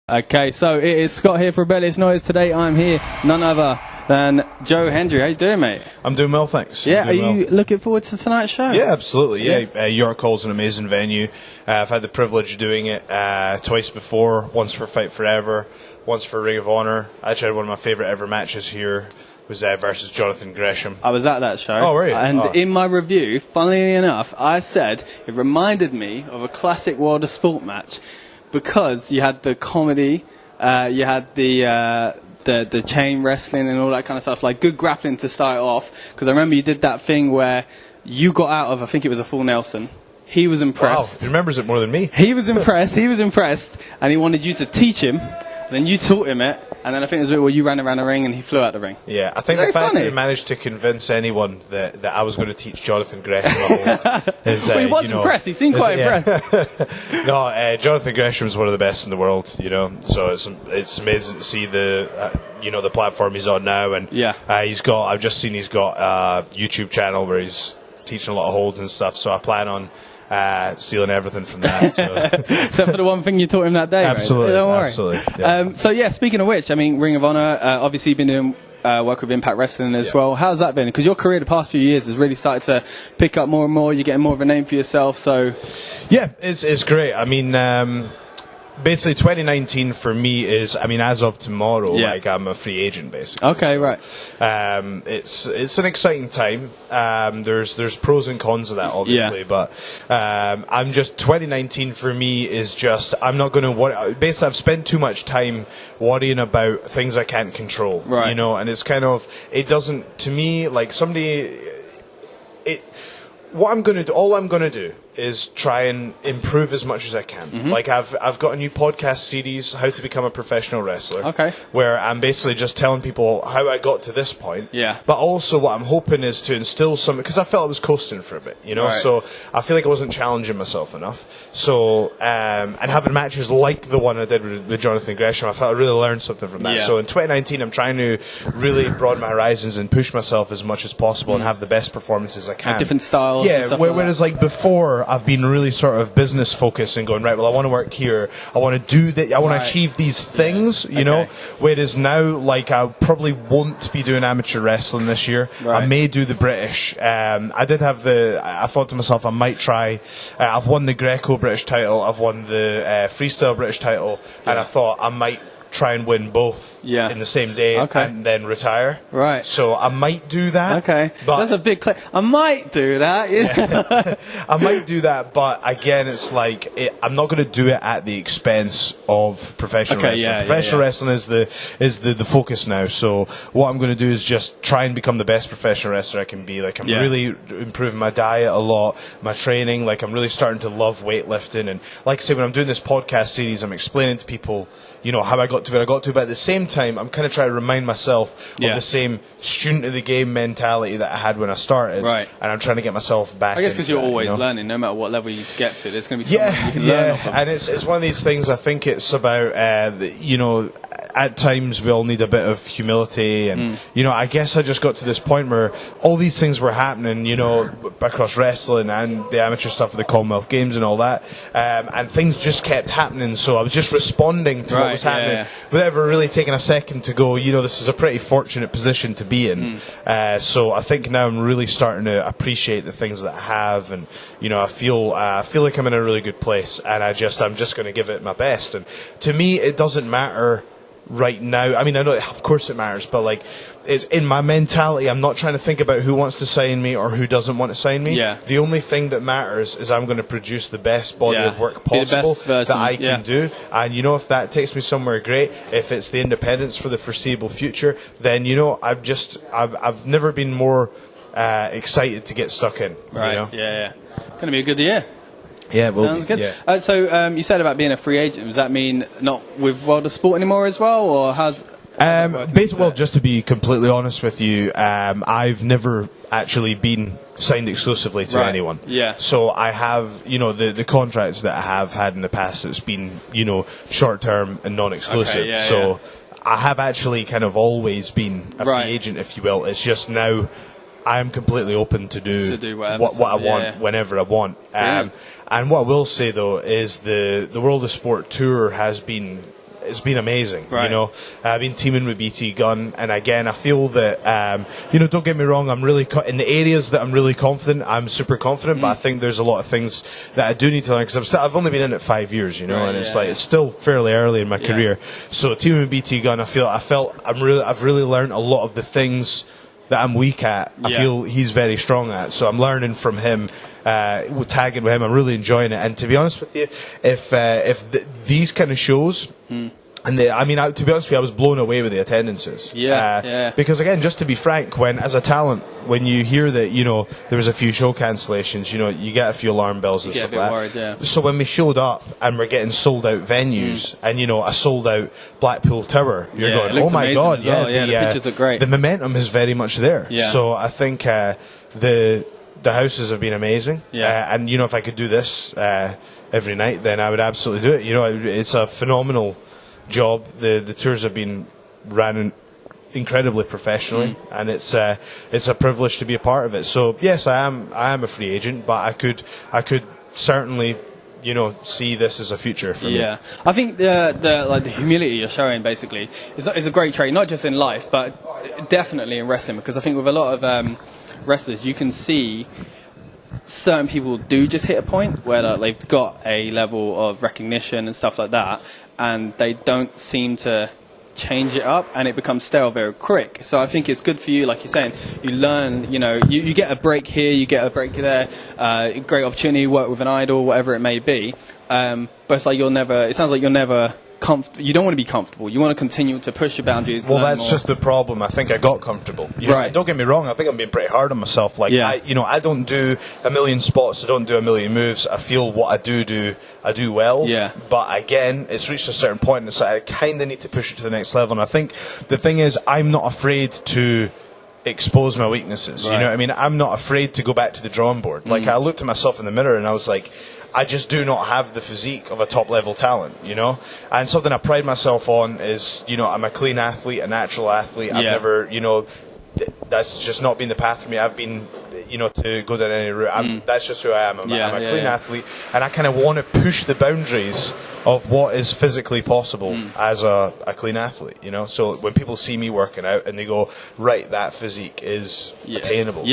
Okay, so it is Scott here for Rebellious Noise. Today I'm here, none other than Joe Hendry. How you doing, mate? I'm doing well, thanks. Yeah, are you looking forward to tonight's show? Yeah, absolutely. Yeah. York Hall's an amazing venue. I've had the privilege of doing it twice before, once for Fight Forever, once for Ring of Honor. I actually had one of my favourite ever matches here. Was versus Jonathan Gresham. I was at that show. Oh, really? And in my review, funnily enough, I said it reminded me of a classic World of Sport match because you had the comedy, you had the chain wrestling and all that kind of stuff, like good grappling to start it off. Because I remember you did that thing where you got out of, I think it was a full Nelson. He was impressed. Wow, he remembers it more than me. He was impressed, and he wanted you to teach him. And then you taught him it, and then I think it was a bit where you ran around the ring and he flew out the ring. Yeah, I think the fact that he managed to convince anyone that I was going to teach Jonathan Gresham a hold is, well, he was impressed. He seemed quite impressed. No, Jonathan Gresham is one of the best in the world, so it's amazing to see the the platform he's on now, and I've just seen he's got a YouTube channel where he's teaching a lot of holds and stuff, so I plan on stealing everything from that. So. Except for the one thing you taught him that day. Absolutely. Right? Don't worry. Absolutely. Yeah. Speaking of which, I mean, Ring of Honor, obviously you've been doing work with Impact Wrestling as well. How's that been? Because your career the past few years has really started to pick up more and more. You're getting more of a name for yourself. So, yeah, it's great. I mean, basically 2019 for me is, as of tomorrow, like I'm a free agent basically. Okay, right. It's an exciting time. There's pros and cons of that obviously, but I'm just 2019 for me is just I'm not going to worry. Basically, I've spent too much time worrying about things I can't control. Right. And it's kind of it to me like somebody. What I'm going to do, all I'm going to do is try and improve as much as I can. Mm-hmm. Like I've got a new podcast series, How to Become a Professional Wrestler. Okay. Where I'm basically just telling people how I got to this point. Yeah. But also what I'm hoping is to instill some, because I felt I was coasting for a bit, Right. So I feel like I wasn't challenging myself enough. So and having matches like the one I did with Jonathan Gresham, I felt I really learned something from that. Yeah. So in 2019, I'm trying to really broaden my horizons and push myself as much as possible and have the best performances I can. Like different styles. Yeah. Whereas like before, I've been really sort of business focused and going, right, well, I want to work here, I want to do that, I want to achieve these things, you know. Whereas now, like, I probably won't be doing amateur wrestling this year. Right. I may do the British. I thought to myself, I might try. I've won the Greco British title, I've won the freestyle British title, and I thought I might try and win both in the same day and then retire. Right. So I might do that. Okay. But that's a big claim. I might do that. Yeah. I might do that, but again, it's like I'm not going to do it at the expense of professional wrestling. Professional wrestling is the focus now. So what I'm going to do is just try and become the best professional wrestler I can be. Like I'm really improving my diet a lot, my training. Like I'm really starting to love weightlifting, and like I say, when I'm doing this podcast series, I'm explaining to people, how I got to where I got to, but at the same time, I'm kind of trying to remind myself of the same student of the game mentality that I had when I started, and I'm trying to get myself back. I guess because you're always learning, no matter what level you get to. There's going to be something you can learn off of. And it's one of these things. I think it's about at times we all need a bit of humility, and I guess I just got to this point where all these things were happening, across wrestling and the amateur stuff of the Commonwealth Games and all that, and things just kept happening. So I was just responding to what was happening without ever really taking a second to go, this is a pretty fortunate position to be in. So I think now I'm really starting to appreciate the things that I have, and I feel like I'm in a really good place, and I'm just going to give it my best. And to me, it doesn't matter right now. I know of course it matters, but like it's in my mentality, I'm not trying to think about who wants to sign me or who doesn't want to sign me. The only thing that matters is I'm going to produce the best body of work possible that I can do, and if that takes me somewhere, great. If it's the independence for the foreseeable future, then I've never been more excited to get stuck in. Going to be a good year. Yeah, well, sounds good. Yeah. So you said about being a free agent. Does that mean not with World of Sport anymore as well, or how's basically, well, just to be completely honest with you, I've never actually been signed exclusively to anyone. Yeah. So I have, the contracts that I have had in the past, it's been, short term and non-exclusive. So I have actually kind of always been a free agent, if you will. It's just now I'm completely open to do what I want whenever I want. And what I will say though is the World of Sport Tour has been it's been amazing. Right. You know, I've been teaming with BT Gunn, and again, I feel that you know, don't get me wrong, I'm really in the areas that I'm really confident. I'm super confident, but I think there's a lot of things that I do need to learn because I've only been in it 5 years. You know, and it's like it's still fairly early in my career. So teaming with BT Gunn, I've really learned a lot of the things that I'm weak at. I feel he's very strong at, so I'm learning from him, tagging with him. I'm really enjoying it, and to be honest with you, if these kind of shows, and I mean, to be honest with you, I was blown away with the attendances. Because again, just to be frank, as a talent, when you hear that, you know, there was a few show cancellations, you know, you get a few alarm bells and stuff like that. So when we showed up and we're getting sold out venues, and you know, a sold out Blackpool Tower, you're going, oh my god, the pictures are great. The momentum is very much there. So I think the houses have been amazing. And you know, if I could do this every night, then I would absolutely do it. You know, it's a phenomenal job. The tours have been ran incredibly professionally, and it's a privilege to be a part of it. So yes, I am a free agent, but I could certainly, you know, see this as a future for me. I think the humility you're showing basically is a great trait, not just in life, but definitely in wrestling, because I think with a lot of wrestlers, you can see certain people do just hit a point where they've got a level of recognition and stuff like that, and they don't seem to change it up, and it becomes stale very quick. So I think it's good for you, like you're saying, you learn, you know, you get a break here, you get a break there, great opportunity, work with an idol, whatever it may be, but it's like it sounds like you're never you don't want to be comfortable. You want to continue to push your boundaries. Well, that's just the problem. I think I got comfortable. You know, don't get me wrong. I think I'm being pretty hard on myself. Like, I don't do a million spots. I don't do a million moves. I feel what I do, I do well. But again, it's reached a certain point, and it's like I kind of need to push it to the next level. And I think the thing is, I'm not afraid to expose my weaknesses. You know what I mean? I'm not afraid to go back to the drawing board. Like, I looked at myself in the mirror and I was like, I just do not have the physique of a top level talent, you know? And something I pride myself on is, you know, I'm a clean athlete, a natural athlete. I've never, you know, that's just not been the path for me. I've been, you know, to go down any route. That's just who I am. I'm a clean athlete, and I kind of want to push the boundaries of what is physically possible as a clean athlete, you know. So when people see me working out and they go, right, that physique is attainable.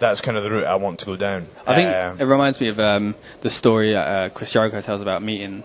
That's kind of the route I want to go down. I think it reminds me of the story Chris Jericho tells about meeting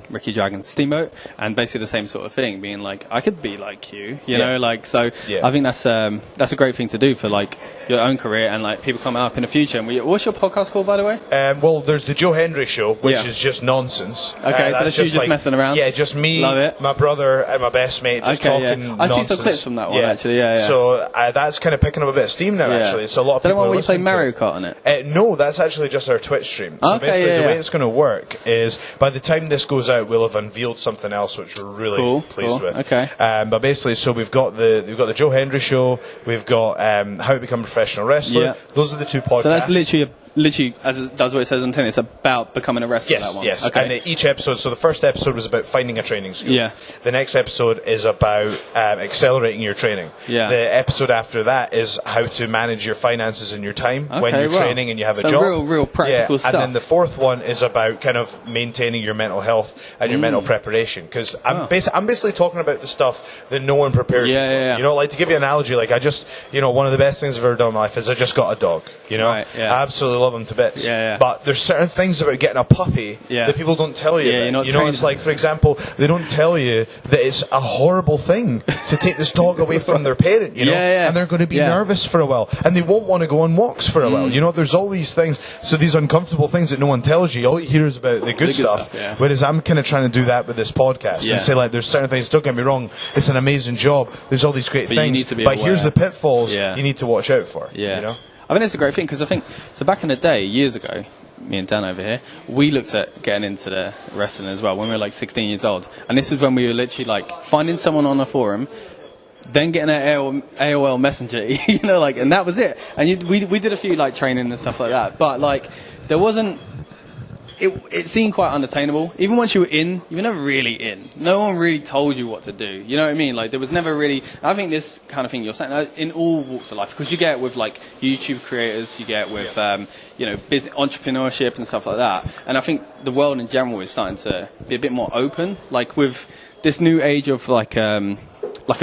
Ricky Dragon Steamboat, and basically the same sort of thing, being like, I could be like you, you know, like, so I think that's a great thing to do for like your own career, and like people coming up in the future. And what's your podcast called, by the way? Well, there's the Joe Hendry Show, which is just nonsense. Okay, so that's you just like, messing around? Yeah, just me, my brother, and my best mate just talking nonsense. I see some clips from that one, actually, So that's kind of picking up a bit of steam now, actually. So a lot of people are listening to it. Is that the one where you play Mario Kart on it? No, that's actually just our Twitch stream. So basically, the way it's going to work is, by the time this goes out, we'll have unveiled something else, which we're really pleased with. Okay. But basically, so we've got the Joe Hendry Show, we've got How to Become a Professional Wrestler. Those are the two podcasts. So that's literally, as it does what it says on tin, it's about becoming a wrestler. Yes, that one. yes. Okay. And each episode, so the first episode was about finding a training school. The next episode is about accelerating your training. The episode after that is how to manage your finances and your time when you're training and you have a job. Real practical stuff. And then the fourth one is about kind of maintaining your mental health and your mental preparation. Because I'm basically talking about the stuff that no one prepares you for. You know, like, to give you an analogy, like, one of the best things I've ever done in my life is I just got a dog. You know, I absolutely love them to bits. But there's certain things about getting a puppy that people don't tell you about. You know, it's like, for example, they don't tell you that it's a horrible thing to take this dog away from their parent, you know, and they're going to be nervous for a while, and they won't want to go on walks for a while. You know, there's all these things, so these uncomfortable things that no one tells you, all you hear is about the good stuff. Whereas I'm kind of trying to do that with this podcast and say, like, there's certain things, don't get me wrong, it's an amazing job, there's all these great things, but here's the pitfalls you need to watch out for. You know? I mean, it's a great thing, because I think, so back in the day, years ago, me and Dan over here, we looked at getting into the wrestling as well when we were like 16 years old. And this is when we were literally like finding someone on a forum, then getting an AOL Messenger, you know, like, and that was it. And we did a few like training and stuff like that. But like, there wasn't it seemed quite unattainable. Even once you were in, you were never really in. No one really told you what to do. You know what I mean? Like, there was never really... I think this kind of thing you're saying, in all walks of life, because you get it with, like, YouTube creators, you get it with, business entrepreneurship and stuff like that. And I think the world in general is starting to be a bit more open. Like, with this new age of, like a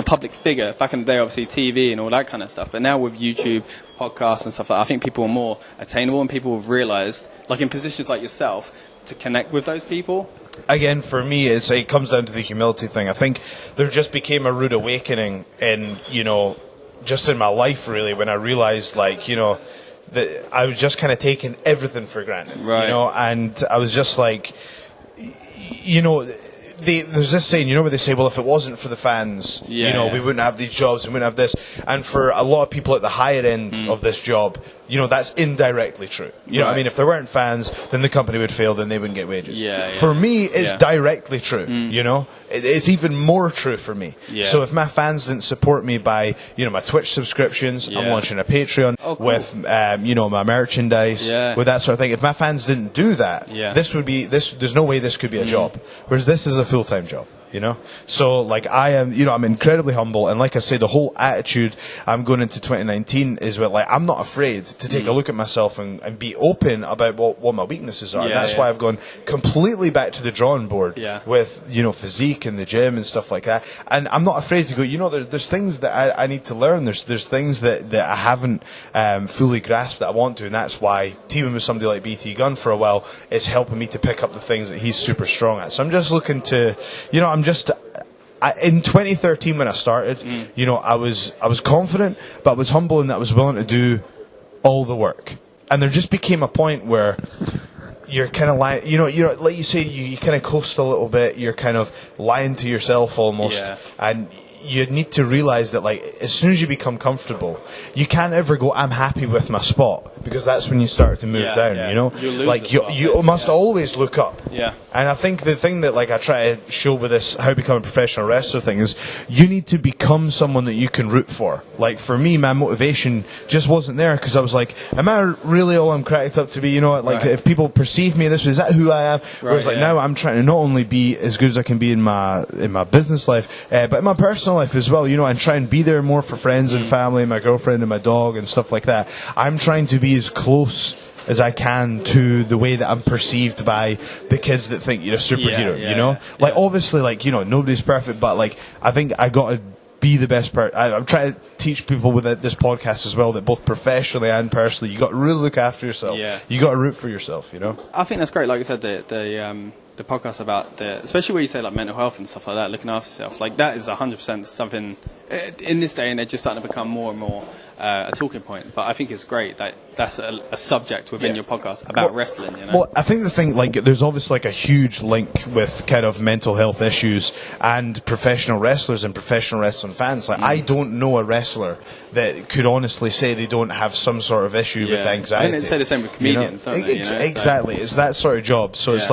public figure. Back in the day, obviously, TV and all that kind of stuff. But now with YouTube, podcasts and stuff like that, I think people are more attainable, and people have realised, like in positions like yourself, to connect with those people. Again, for me, it comes down to the humility thing. I think there just became a rude awakening in, just in my life, really, when I realised, that I was just kind of taking everything for granted, right. And I was just like, there's this saying, where they say, well, if it wasn't for the fans, we wouldn't have these jobs, we wouldn't have this. And for a lot of people at the higher end of this job, that's indirectly true. You know what I mean? If there weren't fans, then the company would fail, then they wouldn't get wages. For me, it's directly true, It's even more true for me. So if my fans didn't support me by, my Twitch subscriptions, I'm launching a Patreon with, my merchandise, with that sort of thing. If my fans didn't do that, there's no way this could be a job. Whereas this is a full-time job. So I am, I'm incredibly humble, and like I say, the whole attitude I'm going into 2019 is with, I'm not afraid to take a look at myself and be open about what my weaknesses are. And that's why I've gone completely back to the drawing board with, physique and the gym and stuff like that. And I'm not afraid to go, there's things that I need to learn. There's things that I haven't fully grasped that I want to, and that's why teaming with somebody like BT Gunn for a while is helping me to pick up the things that he's super strong at. So I'm just looking to, in 2013 when I started, I was confident, but I was humble, and that I was willing to do all the work. And there just became a point where you're kind of lying, like you say, you kind of coast a little bit, you're kind of lying to yourself almost, and you need to realise that, as soon as you become comfortable, you can't ever go, I'm happy with my spot, because that's when you start to move down, you must always look up. And I think the thing that, I try to show with this how to become a professional wrestler thing is, you need to become someone that you can root for. For me, my motivation just wasn't there, because I was like, am I really all I'm cracked up to be? If people perceive me this way, is that who I am? Whereas now I'm trying to not only be as good as I can be in my business life, but in my personal life as well, and try and be there more for friends and family, my girlfriend and my dog and stuff like that. I'm trying to be as close as I can to the way that I'm perceived by the kids that think you're a superhero, obviously, nobody's perfect, but I think I got to be the best person. I'm trying to teach people with this podcast as well that both professionally and personally, you got to really look after yourself. You got to root for yourself, I think that's great. Like I said, the podcast about especially where you say mental health and stuff like that, looking after yourself, that is 100% something in this day and age just starting to become more and more a talking point. But I think it's great that that's a subject within your podcast about wrestling. Well, I think the thing, there's obviously a huge link with kind of mental health issues and professional wrestlers and professional wrestling fans. I don't know a wrestler that could honestly say they don't have some sort of issue with anxiety. I think say the same with comedians, don't they? Exactly, it's that sort of job. So it's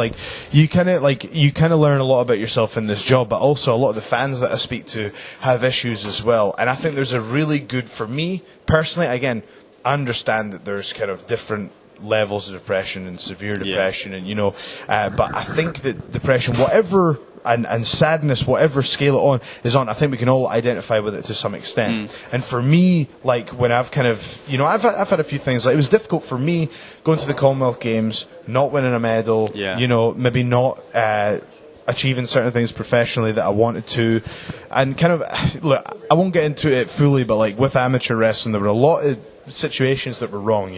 you kind of learn a lot about yourself in this job, but also a lot of the fans that I speak to have issues as well. And I think there's a really good, for me personally, again, I understand that there's kind of different levels of depression and severe depression, and but I think that depression, whatever, and sadness, whatever scale it on is on, I think we can all identify with it to some extent. And for me, when I've kind of, I've had a few things. It was difficult for me going to the Commonwealth Games, not winning a medal, maybe not achieving certain things professionally that I wanted to, and kind of, look, I won't get into it fully, but with amateur wrestling, there were a lot of situations that were wrong,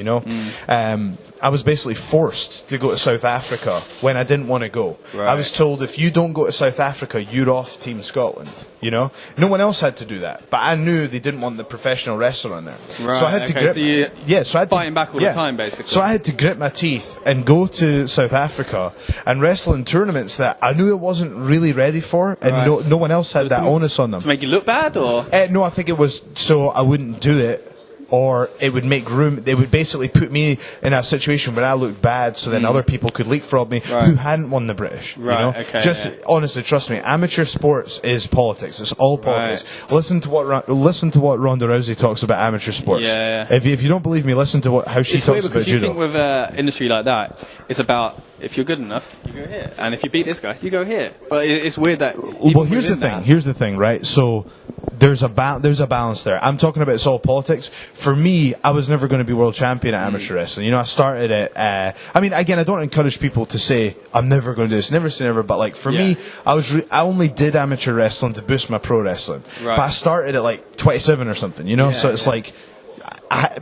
I was basically forced to go to South Africa when I didn't want to go. I was told, if you don't go to South Africa, you're off Team Scotland, No one else had to do that, but I knew they didn't want the professional wrestler in there. So I had to grip, so I had fighting back all the time, basically. So I had to grit my teeth and go to South Africa and wrestle in tournaments that I knew I wasn't really ready for, and no one else had that onus on them. To make you look bad, or? No, I think it was so I wouldn't do it or it would make room. They would basically put me in a situation where I looked bad, so then other people could leapfrog me who hadn't won the British. Right. You know? Okay. Just honestly, trust me. Amateur sports is politics. It's all politics. Right. Listen to what Ronda Rousey talks about amateur sports. Yeah. If you don't believe me, listen to how she It's talks weird about because you judo. think with an industry like that, it's about if you're good enough, you go here, and if you beat this guy, you go here. But it's weird that. Well, here's the thing. Here's the thing, right? So there's a balance there. I'm talking about it's all politics. For me, I was never going to be world champion at amateur wrestling. You know, I started it. I mean, again, I don't encourage people to say I'm never going to do this. Never say never. But like for me, I only did amateur wrestling to boost my pro wrestling. Right. But I started at like 27 or something. You know, so it's like.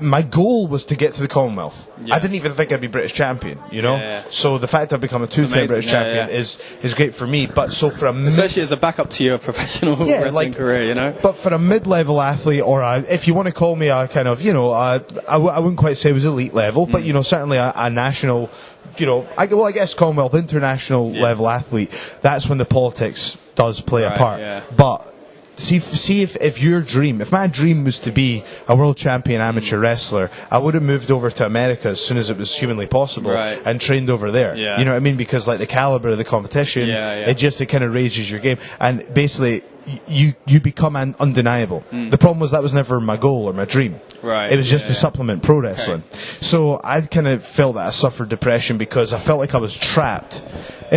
My goal was to get to the Commonwealth. Yeah. I didn't even think I'd be British champion, you know? Yeah. So the fact I've become a two-time British champion is great for me. But so for especially as a backup to your professional wrestling career, you know? But for a mid-level athlete, or if you want to call me a kind of, you know, I wouldn't quite say it was elite level, but, you know, certainly a national, you know, I guess Commonwealth international level athlete, that's when the politics does play a part. Yeah. But see if my dream was to be a world champion amateur wrestler, I would have moved over to America as soon as it was humanly possible and trained over there. Yeah. You know what I mean? Because like the caliber of the competition, it kind of raises your game, and basically you become undeniable. The problem was that was never my goal or my dream. Right. It was just to supplement pro wrestling. Okay. So I kind of felt that I suffered depression because I felt like I was trapped. I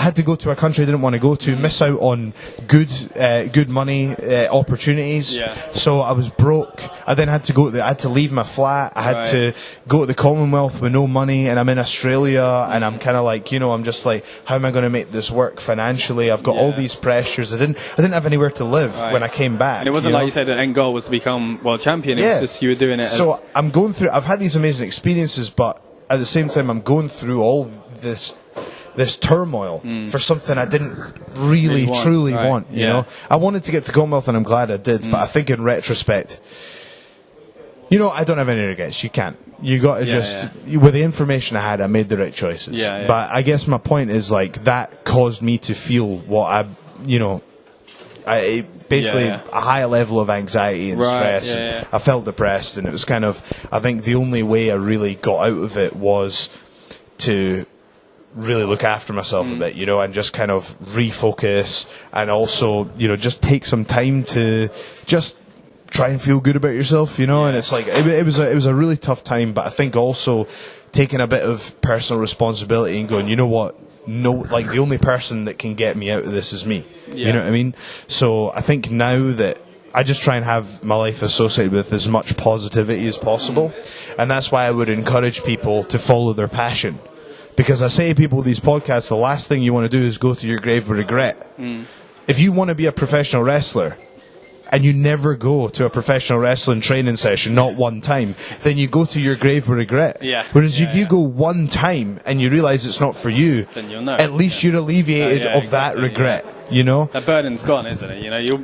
had to go to a country I didn't want to go to, miss out on good money opportunities. Yeah. So I was broke. I then had to I had to leave my flat. I had to go to the Commonwealth with no money, and I'm in Australia, and I'm kind of like, you know, I'm just like, how am I going to make this work financially? I've got all these pressures. I didn't have anywhere to live when I came back. And it wasn't like you said the end goal was to become world champion. It was just you were doing it. So I've had these amazing experiences, but at the same time, I'm going through all this turmoil for something I didn't really truly want. You know, I wanted to get to Commonwealth, and I'm glad I did. But I think in retrospect, you know, I don't have any regrets. You can't. You got to with the information I had, I made the right choices. But I guess my point is like that caused me to feel what basically a higher level of anxiety and stress. And I felt depressed, and it was kind of, I think the only way I really got out of it was to really look after myself a bit, you know, and just kind of refocus, and also, you know, just take some time to just try and feel good about yourself, you know. And it's like it was a really tough time, but I think also taking a bit of personal responsibility and going, you know what, no, like the only person that can get me out of this is me. You know what I mean? So I think now that I just try and have my life associated with as much positivity as possible, and that's why I would encourage people to follow their passion. Because I say to people with these podcasts, the last thing you want to do is go to your grave with regret. If you want to be a professional wrestler, and you never go to a professional wrestling training session, not one time, then you go to your grave with regret. Whereas if you go one time and you realise it's not for you, then you'll know. At least you're alleviated of that regret. You know, that burden's gone, isn't it? You know, you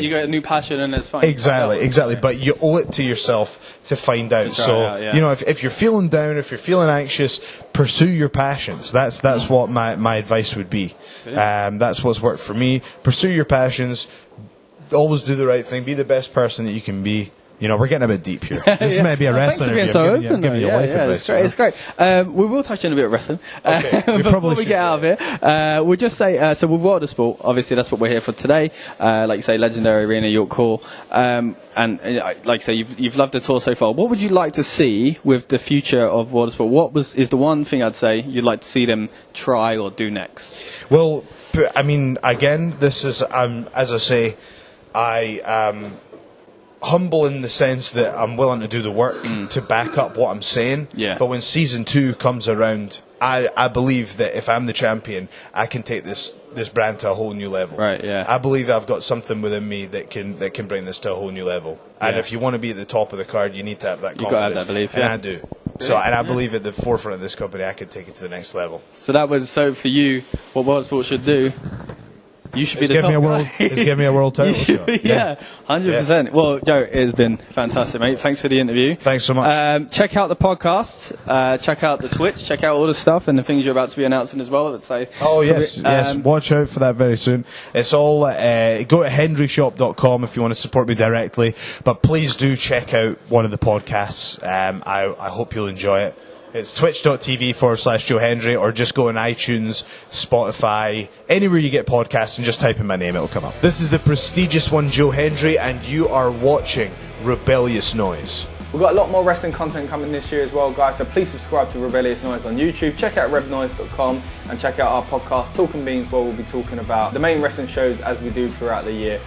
get a new passion, and it's fine. Exactly. But you owe it to yourself to find out. So you know, if you're feeling down, if you're feeling anxious, pursue your passions. That's what my advice would be. That's what's worked for me. Pursue your passions. Always do the right thing. Be the best person that you can be. You know, we're getting a bit deep here. This may be a wrestling interview. So giving you life advice. It's great. We will touch on a bit of wrestling. Okay, before we get out of here, we'll just say, so with World of Sport, obviously that's what we're here for today. Like you say, legendary arena, York Hall. And like you say, you've loved the tour so far. What would you like to see with the future of World of Sport? Is the one thing I'd say you'd like to see them try or do next? Well, I mean, again, this is, as I say, I am humble in the sense that I'm willing to do the work to back up what I'm saying. But when season 2 comes around, I believe that if I'm the champion, I can take this brand to a whole new level. I believe I've got something within me that can bring this to a whole new level. And if you want to be at the top of the card, you need to have that confidence. You've got to have that belief, and I do. So, and I believe at the forefront of this company, I can take it to the next level. So for you, what World Sport should do You should be It's the given top me a world. guy. It's given me a world title shot. Yeah, 100%. Well, Joe, it has been fantastic, mate. Thanks for the interview. Thanks so much. Check out the podcast. Check out the Twitch. Check out all the stuff and the things you're about to be announcing as well. Let's say. Oh yes, yes. Watch out for that very soon. It's all. Go to hendryshop.com if you want to support me directly. But please do check out one of the podcasts. I hope you'll enjoy it. It's twitch.tv/Joe Hendry, or just go on iTunes, Spotify, anywhere you get podcasts, and just type in my name, it'll come up. This is the prestigious one, Joe Hendry, and you are watching Rebellious Noise. We've got a lot more wrestling content coming this year as well, guys, so please subscribe to Rebellious Noise on YouTube. Check out revnoise.com and check out our podcast, Talking Beans, where we'll be talking about the main wrestling shows as we do throughout the year.